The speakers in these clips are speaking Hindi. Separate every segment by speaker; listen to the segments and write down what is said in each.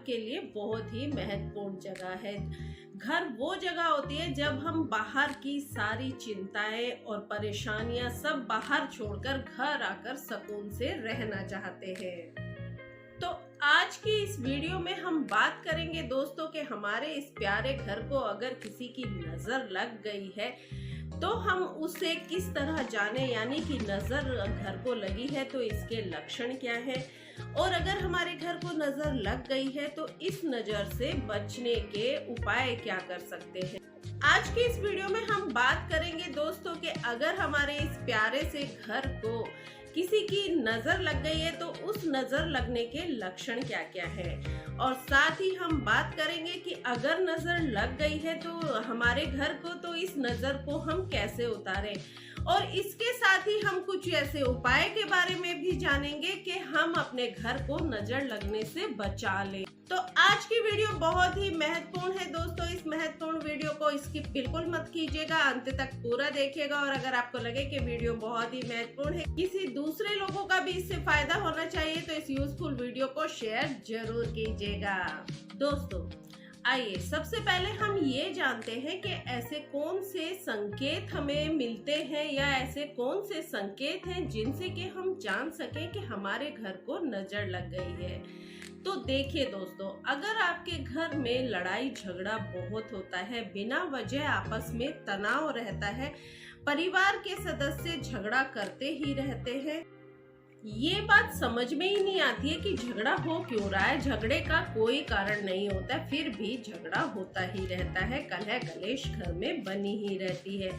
Speaker 1: के लिए बहुत ही महत्वपूर्ण जगह है। घर वो जगह होती है जब हम बाहर की सारी चिंताएं और परेशानियां सब बाहर छोड़कर घर आकर सुकून से रहना चाहते हैं। तो आज की इस वीडियो में हम बात करेंगे दोस्तों कि हमारे इस प्यारे घर को अगर किसी की नजर लग गई है तो हम उसे किस तरह जाने, यानी कि नजर घर को लगी है तो इसके लक्षण क्या है, और अगर हमारे घर को नजर लग गई है तो इस नजर से बचने के उपाय क्या कर सकते हैं। आज की इस वीडियो में हम बात करेंगे दोस्तों कि अगर हमारे इस प्यारे से घर को किसी की नजर लग गई है तो उस नजर लगने के लक्षण क्या क्या है, और साथ ही हम बात करेंगे कि अगर नजर लग गई है तो हमारे घर को तो इस नजर को हम कैसे उतारें, और इसके साथ ही हम कुछ ऐसे उपाय के बारे में भी जानेंगे कि हम अपने घर को नजर लगने से बचा लें। तो आज की वीडियो बहुत ही महत्वपूर्ण है दोस्तों। इस महत्वपूर्ण वीडियो को स्किप बिल्कुल मत कीजिएगा, अंत तक पूरा देखिएगा, और अगर आपको लगे कि वीडियो बहुत ही महत्वपूर्ण है, किसी दूसरे लोगों का भी इससे फायदा होना चाहिए, तो इस यूजफुल वीडियो को शेयर जरूर कीजिएगा। दोस्तों आइए सबसे पहले हम ये जानते हैं कि ऐसे कौन से संकेत हमें मिलते हैं या ऐसे कौन से संकेत हैं जिनसे कि हम जान सकें कि हमारे घर को नजर लग गई है। तो देखिए दोस्तों, अगर आपके घर में लड़ाई झगड़ा बहुत होता है, बिना वजह आपस में तनाव रहता है, परिवार के सदस्य झगड़ा करते ही रहते हैं, ये बात समझ में ही नहीं आती है कि झगड़ा हो क्यों रहा है, झगड़े का कोई कारण नहीं होता है, फिर भी झगड़ा होता ही रहता है, कलह कलेश घर में बनी ही रहती है,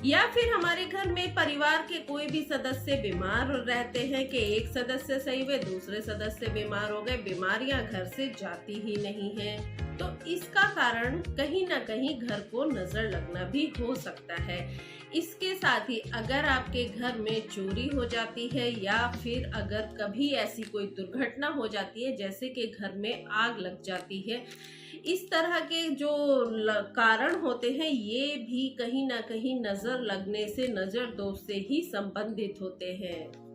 Speaker 1: या फिर हमारे घर में परिवार के कोई भी सदस्य बीमार रहते हैं कि एक सदस्य सही हुए दूसरे सदस्य बीमार हो गए, बीमारियां घर से जाती ही नहीं है, तो इसका कारण कहीं ना कहीं घर को नजर लगना भी हो सकता है। इसके साथ ही अगर आपके घर में चोरी हो जाती है या फिर अगर कभी ऐसी कोई दुर्घटना हो जाती है जैसे कि घर में आग लग जाती है, इस तरह के जो कारण होते हैं ये भी कहीं ना कहीं नजर लगने से, नजर दोष से ही संबंधित होते हैं।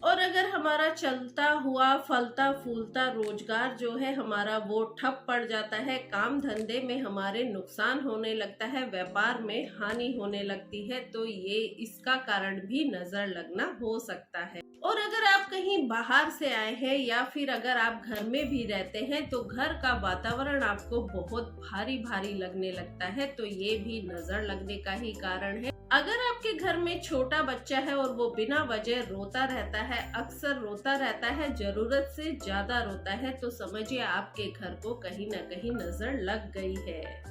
Speaker 1: और अगर हमारा चलता हुआ फलता फूलता रोजगार जो है हमारा वो ठप पड़ जाता है, काम धंधे में हमारे नुकसान होने लगता है, व्यापार में हानि होने लगती है, तो ये इसका कारण भी नजर लगना हो सकता है। और अगर आप कहीं बाहर से आए हैं या फिर अगर आप घर में भी रहते हैं तो घर का वातावरण आपको बहुत भारी भारी लगने लगता है, तो ये भी नजर लगने का ही कारण है। अगर आपके घर में छोटा बच्चा है और वो बिना वजह रोता रहता है, अक्सर रोता रहता है, जरूरत से ज्यादा रोता है, तो समझिए आपके घर को कहीं ना कहीं नजर लग गई है।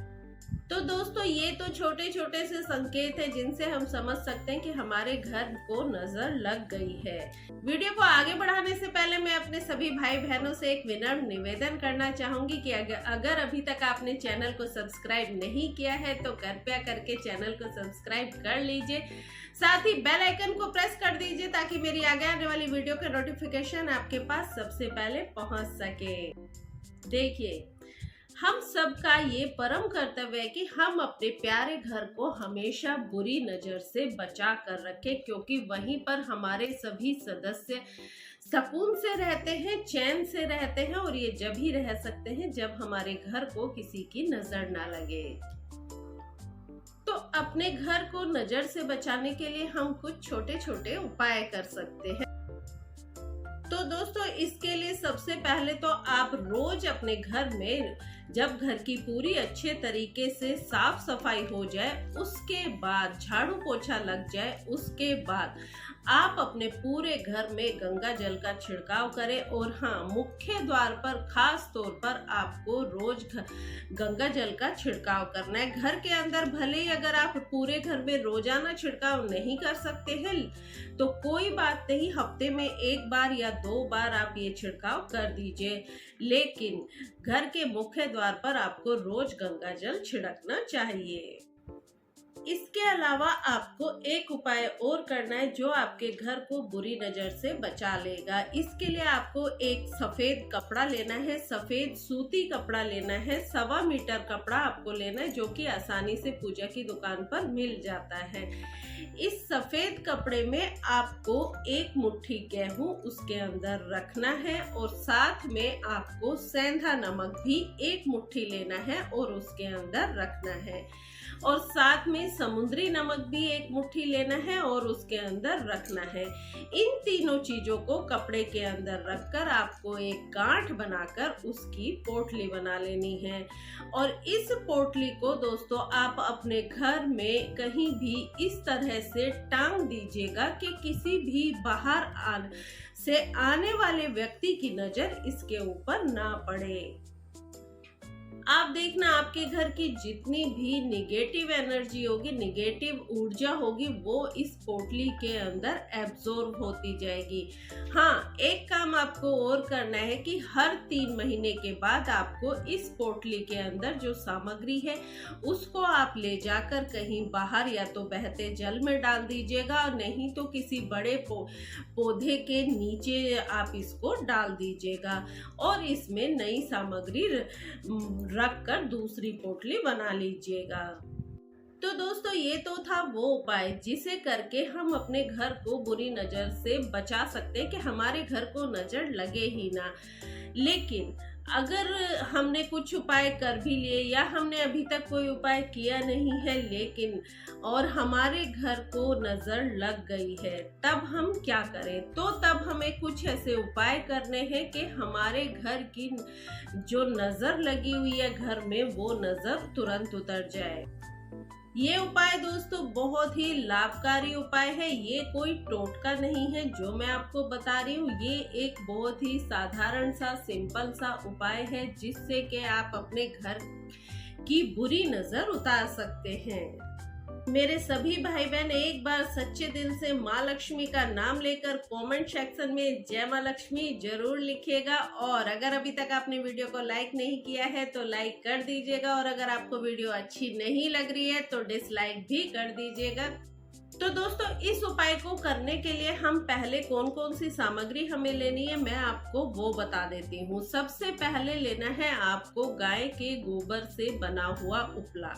Speaker 1: तो दोस्तों ये तो छोटे छोटे से संकेत हैं जिनसे हम समझ सकते हैं कि हमारे घर को नजर लग गई है। वीडियो को आगे बढ़ाने से पहले मैं अपने सभी भाई बहनों से एक विनम्र निवेदन करना चाहूंगी कि अगर अभी तक आपने चैनल को सब्सक्राइब नहीं किया है तो कृपया करके चैनल को सब्सक्राइब कर लीजिए, साथ ही बेल आइकन को प्रेस कर दीजिए ताकि मेरी आगे आने वाली वीडियो का नोटिफिकेशन आपके पास सबसे पहले पहुंच सके। देखिए, हम सबका ये परम कर्तव्य है कि हम अपने प्यारे घर को हमेशा बुरी नजर से बचा कर रखें, क्योंकि वहीं पर हमारे सभी सदस्य सुकून से रहते हैं, चैन से रहते हैं, और ये जब ही रह सकते हैं जब हमारे घर को किसी की नजर ना लगे। तो अपने घर को नजर से बचाने के लिए हम कुछ छोटे छोटे उपाय कर सकते हैं। तो दोस्तों इसके लिए सबसे पहले तो आप रोज अपने घर में जब घर की पूरी अच्छे तरीके से साफ सफाई हो जाए, उसके बाद झाड़ू पोछा लग जाए, उसके बाद आप अपने पूरे घर में गंगा जल का छिड़काव करें। और हाँ, मुख्य द्वार पर खास तौर पर आपको रोज गंगा जल का छिड़काव करना है। घर के अंदर भले ही अगर आप पूरे घर में रोजाना छिड़काव नहीं कर सकते हैं तो कोई बात नहीं, हफ्ते में एक बार या 2 बार आप ये छिड़काव कर दीजिए, लेकिन घर के मुख्य द्वार पर आपको रोज गंगा जल छिड़कना चाहिए। इसके अलावा आपको एक उपाय और करना है जो आपके घर को बुरी नजर से बचा लेगा। इसके लिए आपको एक सफेद कपड़ा लेना है, सफेद सूती कपड़ा लेना है, 1.25 मीटर कपड़ा आपको लेना है जो कि आसानी से पूजा की दुकान पर मिल जाता है। इस सफेद कपड़े में आपको एक मुट्ठी गेहूं उसके अंदर रखना है और साथ में आपको सेंधा नमक भी एक मुट्ठी लेना है और उसके अंदर रखना है और साथ में समुद्री नमक भी एक मुट्ठी लेना है और उसके अंदर रखना है। इन तीनों चीजों को कपड़े के अंदर रखकर आपको एक गांठ बनाकर उसकी पोटली बना लेनी है और इस पोटली को दोस्तों आप अपने घर में कहीं भी इस तरह से टांग दीजिएगा कि किसी भी बाहर से आने वाले व्यक्ति की नजर इसके ऊपर ना पड़े। आप देखना आपके घर की जितनी भी निगेटिव एनर्जी होगी, निगेटिव ऊर्जा होगी, वो इस पोटली के अंदर एब्जॉर्ब होती जाएगी। हाँ, एक काम आपको और करना है कि हर 3 महीने के बाद आपको इस पोटली के अंदर जो सामग्री है उसको आप ले जाकर कहीं बाहर या तो बहते जल में डाल दीजिएगा और नहीं तो किसी बड़े पौधे के नीचे आप इसको डाल दीजिएगा और इसमें नई सामग्री रखकर दूसरी पोटली बना लीजिएगा। तो दोस्तों ये तो था वो उपाय जिसे करके हम अपने घर को बुरी नजर से बचा सकते हैं कि हमारे घर को नजर लगे ही ना। लेकिन अगर हमने कुछ उपाय कर भी लिए या हमने अभी तक कोई उपाय किया नहीं है लेकिन और हमारे घर को नजर लग गई है, तब हम क्या करें? तो तब हमें कुछ ऐसे उपाय करने हैं कि हमारे घर की जो नजर लगी हुई है घर में वो नजर तुरंत उतर जाए। ये उपाय दोस्तों बहुत ही लाभकारी उपाय है। ये कोई टोटका नहीं है जो मैं आपको बता रही हूँ। ये एक बहुत ही साधारण सा सिंपल सा उपाय है जिससे कि आप अपने घर की बुरी नजर उतार सकते हैं। मेरे सभी भाई बहन एक बार सच्चे दिल से माँ लक्ष्मी का नाम लेकर कमेंट सेक्शन में जय माँ लक्ष्मी जरूर लिखिएगा और अगर अभी तक आपने वीडियो को लाइक नहीं किया है तो लाइक कर दीजिएगा और अगर आपको वीडियो अच्छी नहीं लग रही है तो डिसलाइक भी कर दीजिएगा। तो दोस्तों इस उपाय को करने के लिए हम पहले कौन कौन सी सामग्री हमें लेनी है मैं आपको वो बता देती हूँ। सबसे पहले लेना है आपको गाय के गोबर से बना हुआ उपला।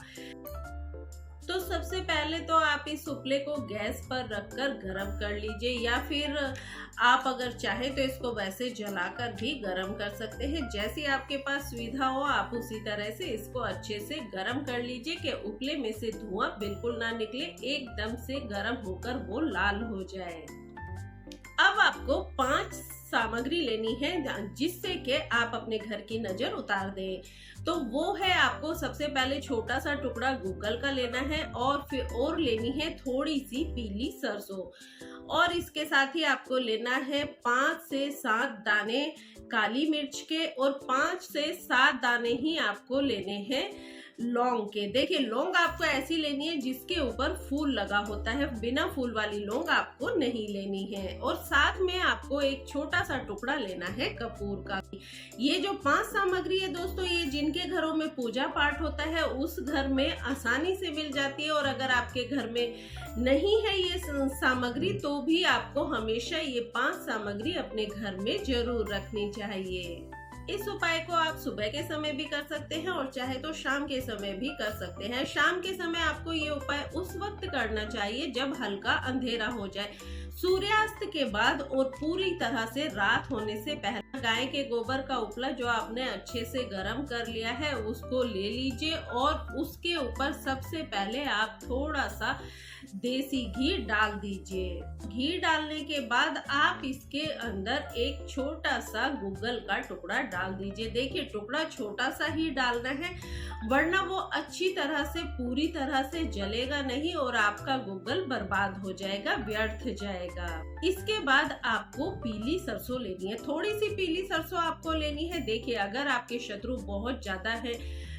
Speaker 1: तो सबसे पहले तो आप इस उपले को गैस पर रखकर गरम कर लीजिए या फिर आप अगर चाहे तो इसको वैसे जलाकर भी गरम कर सकते हैं। जैसी आपके पास सुविधा हो आप उसी तरह से इसको अच्छे से गरम कर लीजिए कि उपले में से धुआं बिल्कुल ना निकले, एकदम से गरम होकर वो लाल हो जाए। अब आपको 5 सामग्री लेनी है जिससे कि आप अपने घर की नजर उतार दें। तो वो है आपको सबसे पहले छोटा सा टुकड़ा गूगल का लेना है और फिर और लेनी है थोड़ी सी पीली सरसों और इसके साथ ही आपको लेना है 5 से 7 दाने काली मिर्च के और 5 से 7 दाने ही आपको लेने हैं लौंग के। देखिए लौंग आपको ऐसी लेनी है जिसके ऊपर फूल लगा होता है, बिना फूल वाली लौंग आपको नहीं लेनी है। और साथ में आपको एक छोटा सा टुकड़ा लेना है कपूर का। ये जो 5 सामग्री है दोस्तों ये जिनके घरों में पूजा पाठ होता है उस घर में आसानी से मिल जाती है और अगर आपके घर में नहीं है ये सामग्री तो भी आपको हमेशा ये 5 सामग्री अपने घर में जरूर रखनी चाहिए। इस उपाय को आप सुबह के समय भी कर सकते हैं और चाहे तो शाम के समय भी कर सकते हैं। शाम के समय आपको ये उपाय उस वक्त करना चाहिए जब हल्का अंधेरा हो जाए, सूर्यास्त के बाद और पूरी तरह से रात होने से पहले। गाय के गोबर का उपला जो आपने अच्छे से गर्म कर लिया है उसको ले लीजिए और उसके ऊपर सबसे पहले आप थोड़ा सा देसी घी डाल दीजिए। घी डालने के बाद आप इसके अंदर एक छोटा सा गूगल का टुकड़ा डाल दीजिए। देखिए टुकड़ा छोटा सा ही डालना है वरना वो अच्छी तरह से पूरी तरह से जलेगा नहीं और आपका गूगल बर्बाद हो जाएगा, व्यर्थ जाएगा। इसके बाद आपको पीली सरसों लेनी है, थोड़ी सी पीली सरसों आपको लेनी है। देखिए अगर आपके शत्रु बहुत ज्यादा है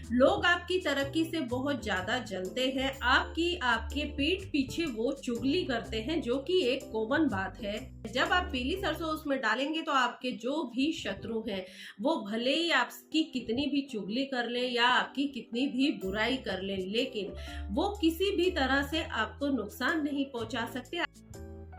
Speaker 1: लोग आपकी तरक्की से बहुत ज्यादा जलते हैं, आपके पीठ पीछे वो चुगली करते हैं, जो कि एक कॉमन बात है। जब आप पीली सरसों उसमें डालेंगे तो आपके जो भी शत्रु हैं वो भले ही आपकी कितनी भी चुगली कर ले या आपकी कितनी भी बुराई कर ले, लेकिन वो किसी भी तरह से आपको नुकसान नहीं पहुंचा सकते।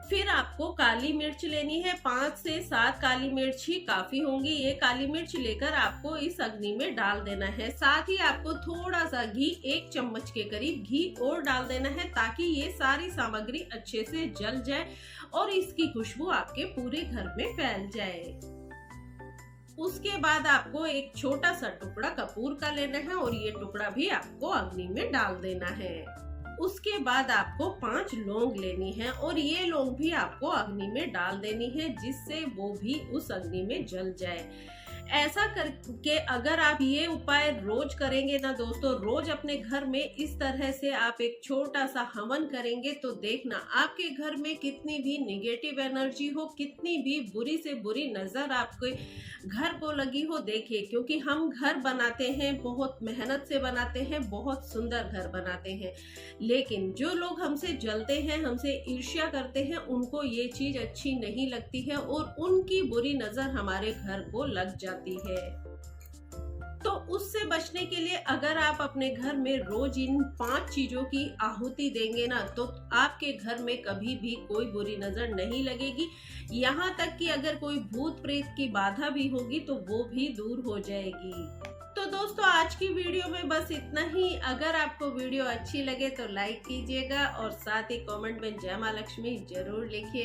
Speaker 1: फिर आपको काली मिर्च लेनी है, 5 से 7 काली मिर्च ही काफी होंगी। ये काली मिर्च लेकर आपको इस अग्नि में डाल देना है। साथ ही आपको थोड़ा सा घी, 1 चम्मच के करीब घी और डाल देना है, ताकि ये सारी सामग्री अच्छे से जल जाए और इसकी खुशबू आपके पूरे घर में फैल जाए। उसके बाद आपको एक छोटा सा टुकड़ा कपूर का लेना है और ये टुकड़ा भी आपको अग्नि में डाल देना है। उसके बाद आपको 5 लौंग लेनी है और ये लौंग भी आपको अग्नि में डाल देनी है, जिससे वो भी उस अग्नि में जल जाए। ऐसा करके अगर आप ये उपाय रोज करेंगे ना दोस्तों, रोज अपने घर में इस तरह से आप एक छोटा सा हवन करेंगे, तो देखना आपके घर में कितनी भी निगेटिव एनर्जी हो, कितनी भी बुरी से बुरी नजर आपके घर को लगी हो, देखिए, क्योंकि हम घर बनाते हैं, बहुत मेहनत से बनाते हैं, बहुत सुंदर घर बनाते हैं, लेकिन जो लोग हमसे जलते हैं, हमसे ईर्ष्या करते हैं, उनको ये चीज अच्छी नहीं लगती है और उनकी बुरी नजर हमारे घर को लग जाती है। तो उससे बचने के लिए अगर आप अपने घर में रोज इन 5 चीजों की आहुति देंगे ना, तो आपके घर में कभी भी कोई बुरी नजर नहीं लगेगी। यहाँ तक कि अगर कोई भूत प्रेत की बाधा भी होगी तो वो भी दूर हो जाएगी। तो दोस्तों, आज की वीडियो में बस इतना ही। अगर आपको वीडियो अच्छी लगे तो लाइक कीजिएगा और साथ ही कमेंट में जय मां लक्ष्मी जरूर लिखिए।